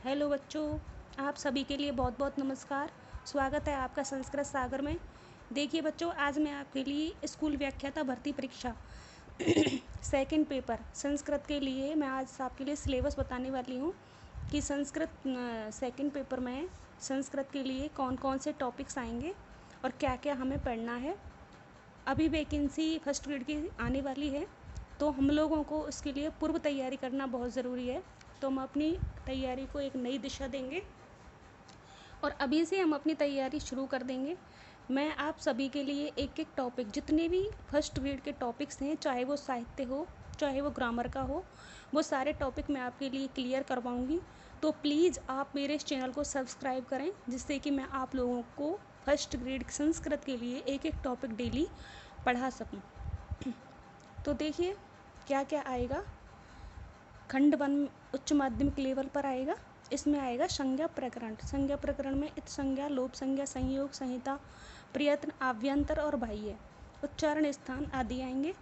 Hello बच्चों, आप सभी के लिए बहुत बहुत नमस्कार। स्वागत है आपका संस्कृत सागर में। देखिए बच्चों, आज मैं आपके लिए स्कूल व्याख्याता भर्ती परीक्षा सेकंड पेपर संस्कृत के लिए मैं आज आपके लिए सिलेबस बताने वाली हूँ कि संस्कृत सेकंड पेपर में संस्कृत के लिए कौन कौन से टॉपिक्स आएंगे और क्या क्या हमें पढ़ना है। अभी वैकेंसी फर्स्ट ग्रेड की आने वाली है, तो हम लोगों को उसके लिए पूर्व तैयारी करना बहुत ज़रूरी है। तो हम अपनी तैयारी को एक नई दिशा देंगे और अभी से हम अपनी तैयारी शुरू कर देंगे। मैं आप सभी के लिए एक एक टॉपिक, जितने भी फर्स्ट ग्रेड के टॉपिक्स हैं, चाहे वो साहित्य हो, चाहे वो ग्रामर का हो, वो सारे टॉपिक मैं आपके लिए क्लियर करवाऊंगी। तो प्लीज़ आप मेरे इस चैनल को सब्सक्राइब करें, जिससे कि मैं आप लोगों को फर्स्ट ग्रेड संस्कृत के लिए एक एक टॉपिक डेली पढ़ा सकूं। तो देखिए क्या क्या आएगा। खंड 1 उच्च माध्यमिक लेवल पर आएगा। इसमें आएगा संज्ञा प्रकरण। संज्ञा प्रकरण में इत संज्ञा, लोप संज्ञा, संयोग, संहिता, प्रयत्न, आभ्यंतर और बाह्य, उच्चारण स्थान आदि आएंगे।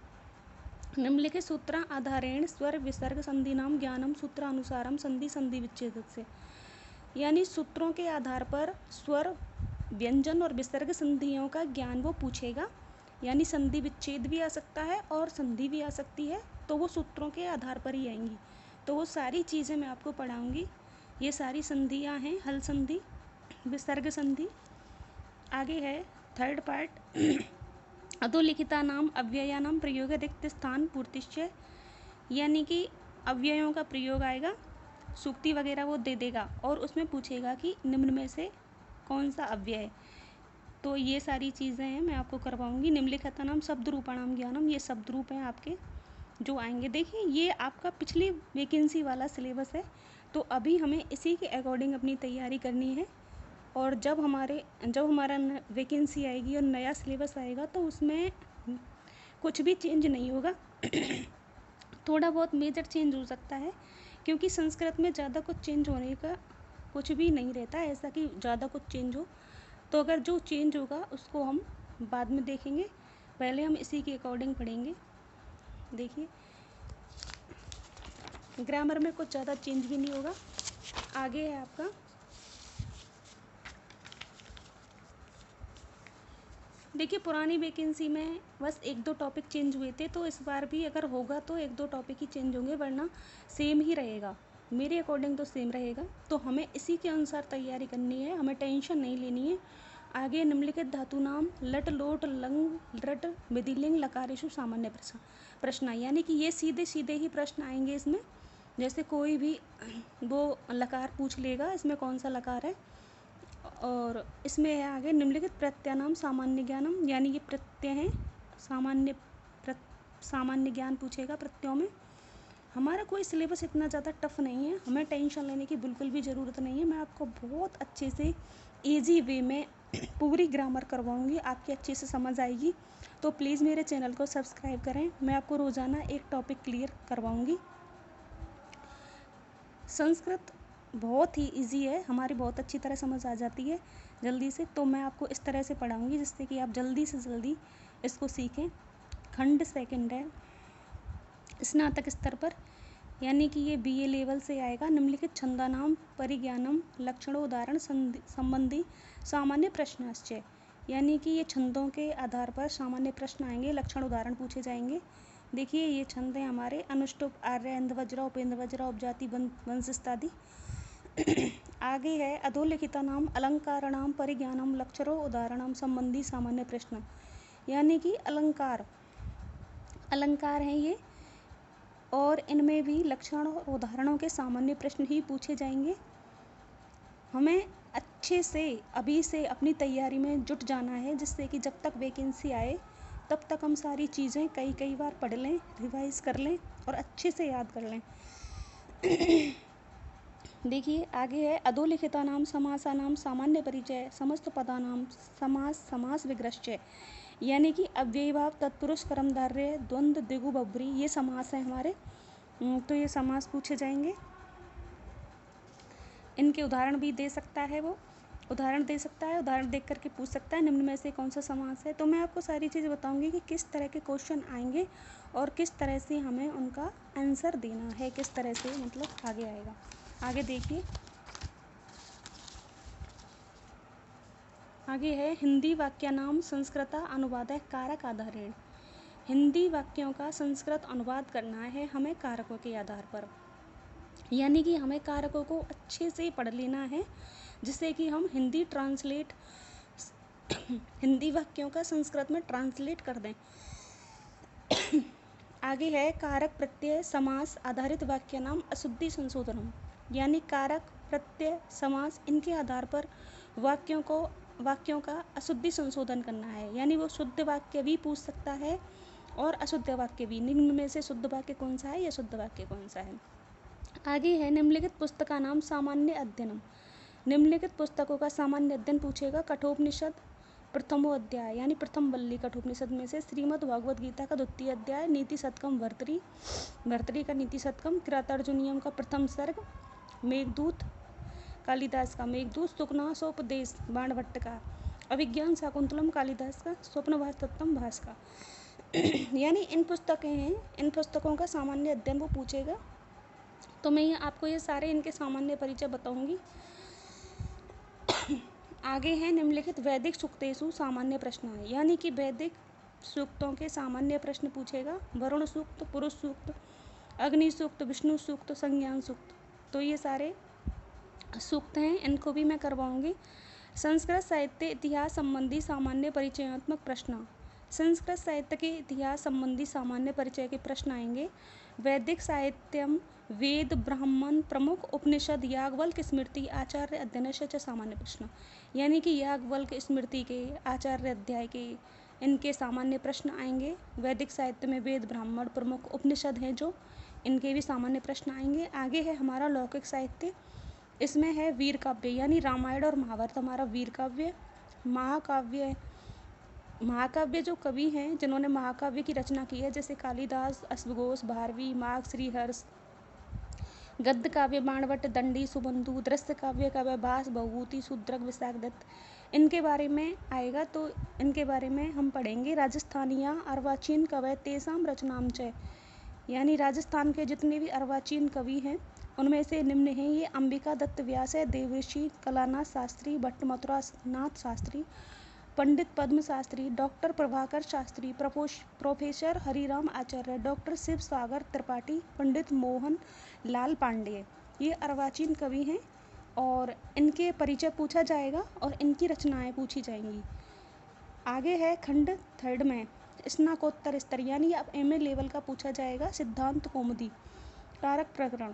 निम्नलिखित सूत्र आधारेण स्वर विसर्ग संधि नाम ज्ञानम सूत्रानुसारम संधि संधि विच्छेद से, यानी सूत्रों के आधार पर स्वर, व्यंजन और विसर्ग संधियों का ज्ञान वो पूछेगा। यानी संधि विच्छेद भी आ सकता है और संधि भी आ सकती है, तो वो सूत्रों के आधार पर ही आएंगी। तो वो सारी चीज़ें मैं आपको पढ़ाऊँगी। ये सारी संधियाँ हैं, हल संधि, विसर्ग संधि। आगे है थर्ड पार्ट अधोलिखिता नाम अव्यया नाम प्रयोग रिक्त स्थान पूर्तिश्चय, यानी कि अव्ययों का प्रयोग आएगा, सूक्ति वगैरह वो दे देगा और उसमें पूछेगा कि निम्न में से कौन सा अव्यय है। तो ये सारी चीज़ें हैं मैं आपको करवाऊँगी। निम्नलिखिता नाम शब्द रूपाणाम ज्ञानम, ये शब्द रूप हैं आपके जो आएंगे। देखिए ये आपका पिछली वैकेंसी वाला सिलेबस है, तो अभी हमें इसी के अकॉर्डिंग अपनी तैयारी करनी है। और जब हमारा वैकेंसी आएगी और नया सिलेबस आएगा, तो उसमें कुछ भी चेंज नहीं होगा। थोड़ा बहुत मेजर चेंज हो सकता है, क्योंकि संस्कृत में ज़्यादा कुछ चेंज होने का कुछ भी नहीं रहता है ऐसा कि ज़्यादा कुछ चेंज हो। तो अगर जो चेंज होगा उसको हम बाद में देखेंगे, पहले हम इसी के अकॉर्डिंग पढ़ेंगे। देखिए ग्रामर में कुछ ज़्यादा चेंज भी नहीं होगा। आगे है आपका देखिए, पुरानी वैकेंसी में बस 1-2 टॉपिक चेंज हुए थे, तो इस बार भी अगर होगा तो 1-2 टॉपिक ही चेंज होंगे, वरना सेम ही रहेगा। मेरे अकॉर्डिंग तो सेम रहेगा। तो हमें इसी के अनुसार तैयारी करनी है, हमें टेंशन नहीं लेनी है। आगे निम्नलिखित धातु नाम लट लोट लंग लट विधिलिंग लकारेशु सामान्य प्रश्न, यानी कि ये सीधे सीधे ही प्रश्न आएंगे इसमें। जैसे कोई भी वो लकार पूछ लेगा, इसमें कौन सा लकार है। और इसमें है आगे निम्नलिखित प्रत्यय नाम सामान्य ज्ञानम, यानी ये प्रत्यय हैं, सामान्य ज्ञान पूछेगा प्रत्ययों में। हमारा कोई सिलेबस इतना ज़्यादा टफ नहीं है, हमें टेंशन लेने की बिल्कुल भी ज़रूरत नहीं है। मैं आपको बहुत अच्छे से ईजी वे में पूरी ग्रामर करवाऊंगी, आपकी अच्छे से समझ आएगी। तो प्लीज़ मेरे चैनल को सब्सक्राइब करें, मैं आपको रोज़ाना एक टॉपिक क्लियर करवाऊंगी। संस्कृत बहुत ही इजी है, हमारी बहुत अच्छी तरह समझ आ जाती है जल्दी से। तो मैं आपको इस तरह से पढ़ाऊंगी जिससे कि आप जल्दी से जल्दी इसको सीखें। खंड 2 है स्नातक स्तर पर, यानी कि ये BA लेवल से आएगा। निम्नलिखित छंदानाम परिज्ञानम लक्षणोदाहरण संबंधी सामान्य प्रश्नाश्चय, यानी कि ये छंदों के आधार पर सामान्य प्रश्न आएंगे, लक्षण उदाहरण पूछे जाएंगे। देखिए ये छंद हैं हमारे अनुष्टुप, आर्य, इंद्रवज्रा, उपेंद्रवज्रा, उपजाति, वंशिस्तादि। आगे है अधोलिखिता नाम अलंकाराणाम परिज्ञानम लक्षणों उदाहरणम संबंधी सामान्य प्रश्न, यानी कि अलंकार हैं ये, और इनमें भी लक्षण और उदाहरणों के सामान्य प्रश्न ही पूछे जाएंगे। हमें अच्छे से अभी से अपनी तैयारी में जुट जाना है, जिससे कि जब तक वैकेंसी आए तब तक हम सारी चीज़ें कई बार पढ़ लें, रिवाइज कर लें और अच्छे से याद कर लें। देखिए आगे है अधोलिखिता नाम समासा नाम सामान्य परिचय समस्त पदा नाम समास विग्रश्चय, यानी कि अव्ययीभाव, तत्पुरुष, कर्मधारय, द्वंद्व, द्विगु, बब्बरी, ये समास हैं हमारे। तो ये समास पूछे जाएंगे। इनके उदाहरण भी दे सकता है, वो उदाहरण दे सकता है, उदाहरण देख करके पूछ सकता है निम्न में से कौन सा समास है। तो मैं आपको सारी चीज़ बताऊंगी कि किस तरह के क्वेश्चन आएंगे और किस तरह से हमें उनका आंसर देना है, किस तरह से मतलब आगे आएगा। आगे देखिए आगे है हिंदी वाक्यानाम संस्कृता अनुवादः कारक आधारेण। हिंदी वाक्यों का संस्कृत अनुवाद करना है हमें कारकों के आधार पर, यानी कि हमें कारकों को अच्छे से पढ़ लेना है जिससे कि हम हिंदी वाक्यों का संस्कृत में ट्रांसलेट कर दें। आगे है कारक प्रत्यय समास आधारित वाक्य नाम अशुद्धि संशोधनम, यानी कारक प्रत्यय समास इनके आधार पर वाक्यों का अशुद्धि संशोधन करना है, यानी वो शुद्ध वाक्य भी पूछ सकता है और अशुद्ध वाक्य भी। निम्न में से शुद्ध वाक्य कौन सा है या शुद्ध वाक्य कौन सा है। आगे है निम्नलिखित पुस्तका नाम सामान्य अध्ययनम। निम्नलिखित पुस्तकों का सामान्य अध्ययन पूछेगा। कठोपनिषद प्रथमो अध्याय, यानी प्रथम वल्ली कठोपनिषद में से श्रीमद् भगवद गीता का द्वितीय अध्याय, नीति शतकम भर्तरी का नीति शतकम, किरातार्जुनीयम का प्रथम सर्ग, मेघदूत कालिदास का मेघदूत, सुखनासोपदेश बाणभट्ट का, अभिज्ञान शाकुंतलम कालिदास का, स्वप्नभास तत्वम भास का। यानी इन पुस्तकें हैं, इन पुस्तकों का सामान्य अध्ययन वो पूछेगा। तो मैं आपको ये सारे इनके सामान्य परिचय बताऊंगी। आगे है निम्नलिखित वैदिक सूक्तेषु सामान्य प्रश्न है, यानी कि वैदिक सूक्तों के सामान्य प्रश्न पूछेगा। वरुण सूक्त, पुरुष सूक्त, अग्नि सूक्त, विष्णु सूक्त, संज्ञान सूक्त, तो ये सारे सूक्त हैं, इनको भी मैं करवाऊंगी। संस्कृत साहित्य इतिहास संबंधी सामान्य परिचयात्मक प्रश्न। संस्कृत साहित्य के इतिहास संबंधी सामान्य परिचय के प्रश्न आएंगे। वैदिक साहित्यम वेद ब्राह्मण प्रमुख उपनिषद याज्ञवल्क्य स्मृति आचार्य अध्ययनस्य च सामान्य प्रश्न, यानी कि याज्ञवल्क्य स्मृति के आचार्य अध्याय के इनके सामान्य प्रश्न आएंगे। वैदिक साहित्य में वेद ब्राह्मण प्रमुख उपनिषद हैं जो, इनके भी सामान्य प्रश्न आएंगे। आगे है हमारा लौकिक साहित्य, इसमें है वीर काव्य, यानी रामायण और महाभारत हमारा वीर काव्य। महाकाव्य जो कवि हैं जिन्होंने महाकाव्य की रचना की है, जैसे कालिदास, अश्वघोष, भारवी, माघ, श्रीहर्ष। गद्य काव्य बाणभट्ट, दंडी, सुबंधु। दृश्य काव्य भास, भभूति, शूद्रक, विशाखदत्त, इनके बारे में आएगा, तो इनके बारे में हम पढ़ेंगे। राजस्थानिया अर्वाचीन कवय तेसाम रचनाम च, यानी राजस्थान के जितने भी अर्वाचीन कवि हैं उनमें से निम्न हैं ये। अंबिका दत्त व्यास है, देवर्षि कलानाथ शास्त्री, भट्ट मथुरा नाथ शास्त्री, पंडित पद्म शास्त्री, डॉक्टर प्रभाकर शास्त्री, प्रोफेसर हरिराम आचार्य, डॉक्टर शिव सागर त्रिपाठी, पंडित मोहन लाल पांडे, ये अर्वाचीन कवि हैं और इनके परिचय पूछा जाएगा और इनकी रचनाएं पूछी जाएंगी। आगे है खंड थर्ड में स्नाकोत्तर स्तर, यानी अब एमए लेवल का पूछा जाएगा। सिद्धांत कौमुदी कारक प्रकरण।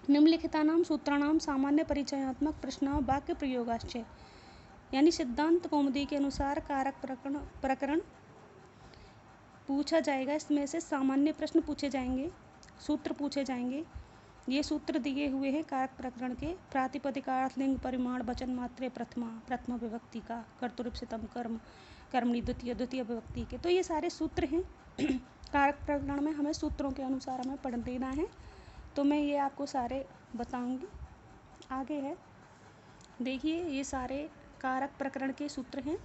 निम्नलिखितानाम सूत्राणाम सामान्य परिचयात्मक प्रश्न वाक्य प्रयोगाश्च, यानी सिद्धांत कौमुदी के अनुसार कारक प्रकरण पूछा जाएगा। इसमें से सामान्य प्रश्न पूछे जाएंगे, सूत्र पूछे जाएंगे। ये सूत्र दिए हुए हैं कारक प्रकरण के। प्रातिपदिकार्थ लिंग परिमाण वचन मात्रे प्रथमा विभक्ति का, कर्तृपसितम कर्म कर्मणि द्वितीय विभक्ति के, तो ये सारे सूत्र हैं। कारक प्रकरण में हमें सूत्रों के अनुसार हमें पढ़ लेना है, तो मैं ये आपको सारे बताऊंगी। आगे है देखिए, ये सारे कारक प्रकरण के सूत्र हैं,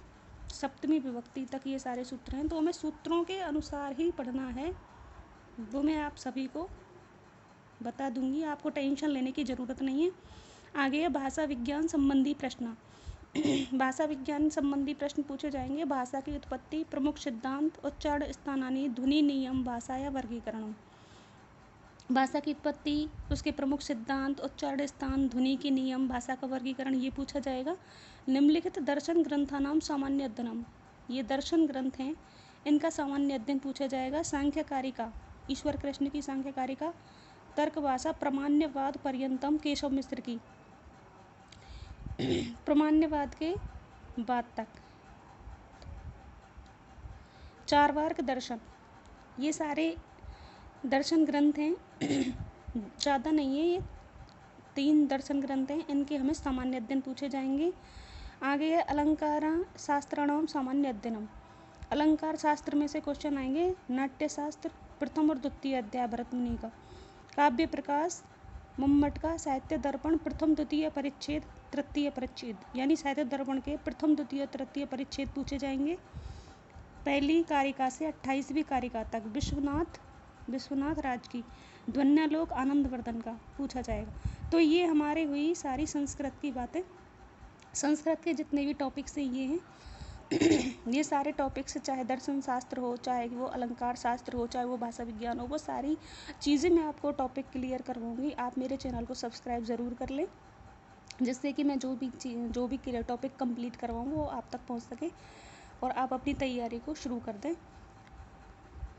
सप्तमी विभक्ति तक ये सारे सूत्र हैं, तो हमें सूत्रों के अनुसार ही पढ़ना है, वो मैं आप सभी को बता दूंगी, आपको टेंशन लेने की ज़रूरत नहीं है। आगे है भाषा विज्ञान संबंधी प्रश्न। भाषा विज्ञान संबंधी प्रश्न पूछे जाएंगे। भाषा की उत्पत्ति, प्रमुख सिद्धांत, उच्चारण स्थानानी, ध्वनि नियम, भाषा या वर्गीकरण। भाषा की उत्पत्ति, उसके प्रमुख सिद्धांत, उच्चारण स्थान, ध्वनि के नियम, भाषा का वर्गीकरण, ये पूछा जाएगा। निम्नलिखित दर्शन ग्रंथानाम सामान्य अध्ययनम, ये दर्शन ग्रंथ हैं, इनका सामान्य अध्ययन पूछा जाएगा। सांख्यकारिका, ईश्वर कृष्ण की सांख्यकारिका। तर्क भाषा प्रामाण्यवाद पर्यंतम, केशव मिश्र की, प्रामाण्यवाद के बाद तक। चार्वाक दर्शन, ये सारे दर्शन ग्रंथ हैं, ज़्यादा नहीं है, ये 3 दर्शन ग्रंथ हैं, इनके हमें सामान्य अध्ययन पूछे जाएंगे। आगे है अलंकार शास्त्राणाम सामान्य अध्ययनम। अलंकार शास्त्र में से क्वेश्चन आएंगे। नाट्य शास्त्र, प्रथम और द्वितीय अध्याय भरत मुनि का। काव्य प्रकाश मम्मट का। साहित्य दर्पण, प्रथम द्वितीय परिच्छेद तृतीय परिच्छेद, यानी साहित्य दर्पण के प्रथम द्वितीय तृतीय परिच्छेद पूछे जाएंगे। पहली कारिका से 28वीं कारिका तक। विश्वनाथ राज की ध्वन्यालोक आनंदवर्धन का पूछा जाएगा। तो ये हमारे हुई सारी संस्कृत की बातें। संस्कृत के जितने भी टॉपिक्स हैं ये हैं ये सारे टॉपिक्स, चाहे दर्शन शास्त्र हो, चाहे वो अलंकार शास्त्र हो, चाहे वो भाषा विज्ञान हो, वो सारी चीज़ें मैं आपको टॉपिक क्लियर करवाऊँगी। आप मेरे चैनल को सब्सक्राइब ज़रूर कर लें, जिससे कि मैं जो भी टॉपिक कंप्लीट करवाऊँ वो आप तक पहुँच सके और आप अपनी तैयारी को शुरू कर दें।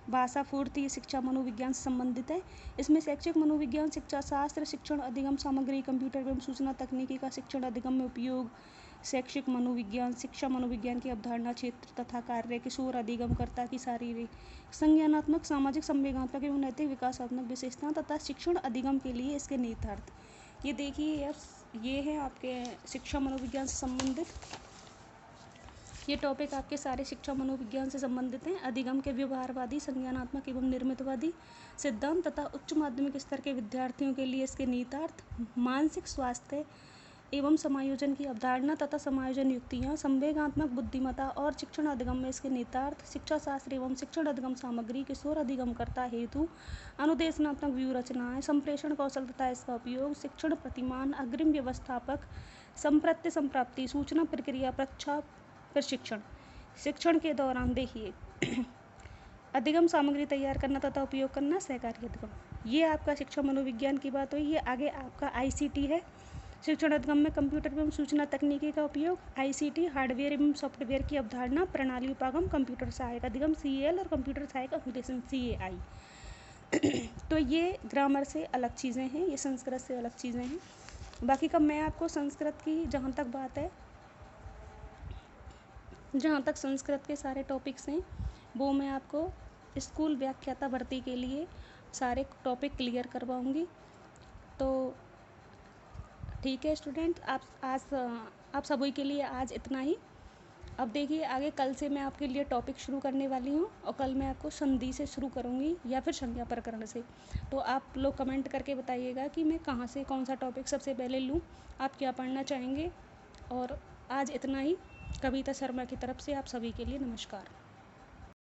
भाषा पूर्ति ये शिक्षा मनोविज्ञान से संबंधित है। इसमें शैक्षिक मनोविज्ञान, शिक्षा शास्त्र, शिक्षण अधिगम सामग्री, कंप्यूटर एवं सूचना तकनीकी का शिक्षण अधिगम में उपयोग, शैक्षिक मनोविज्ञान, शिक्षा मनोविज्ञान की अवधारणा, क्षेत्र तथा कार्य, किशोर अधिगमकर्ता की शारीरिक, संज्ञानात्मक, सामाजिक, संवेगात्मक एवं नैतिक विकासात्मक विशेषता तथा शिक्षण अधिगम के लिए इसके निहितार्थ। ये देखिए, ये है आपके शिक्षा मनोविज्ञान से संबंधित। ये टॉपिक आपके सारे शिक्षा मनोविज्ञान से संबंधित हैं। अधिगम के व्यवहारवादी, संज्ञानात्मक एवं निर्मितवादी सिद्धांत तथा उच्च माध्यमिक स्तर के विद्यार्थियों के लिए इसके निहितार्थ, मानसिक स्वास्थ्य एवं समायोजन की अवधारणा तथा समायोजन युक्तियाँ, संवेगात्मक बुद्धिमत्ता और शिक्षण अधिगम में इसके निहितार्थ, शिक्षा शास्त्र एवं शिक्षण अधिगम सामग्री, किशोर अधिगमकर्ता हेतु अनुदेशनात्मक व्यू रचनाएं, संप्रेषण कौशल तथा इसका उपयोग, शिक्षण प्रतिमान, अग्रिम व्यवस्थापक, संप्रत्य संप्राप्ति, सूचना प्रक्रिया, प्रशिक्षण, शिक्षण के दौरान देखिए अधिगम सामग्री तैयार करना तथा उपयोग करना, सहकारी अधिगम। ये आपका शिक्षा मनोविज्ञान की बात हुई। ये आगे आपका ICT है। शिक्षण अधिगम में कंप्यूटर एवं सूचना तकनीकी का उपयोग, ICT हार्डवेयर एवं सॉफ्टवेयर की अवधारणा, प्रणाली उपागम, कंप्यूटर सहायक अधिगम CAL और कंप्यूटर सहायक एप्लीकेशन CAI। तो ये ग्रामर से अलग चीज़ें हैं, ये संस्कृत से अलग चीज़ें हैं। बाकी का मैं आपको संस्कृत की जहाँ तक संस्कृत के सारे टॉपिक्स हैं वो मैं आपको स्कूल व्याख्याता भर्ती के लिए सारे टॉपिक क्लियर करवाऊँगी। तो ठीक है स्टूडेंट, आप सभी के लिए आज इतना ही। अब देखिए आगे कल से मैं आपके लिए टॉपिक शुरू करने वाली हूँ और कल मैं आपको संधि से शुरू करूँगी या फिर संज्ञा प्रकरण से। तो आप लोग कमेंट करके बताइएगा कि मैं कहाँ से कौन सा टॉपिक सबसे पहले लूँ, आप क्या पढ़ना चाहेंगे। और आज इतना ही। कविता शर्मा की तरफ से आप सभी के लिए नमस्कार।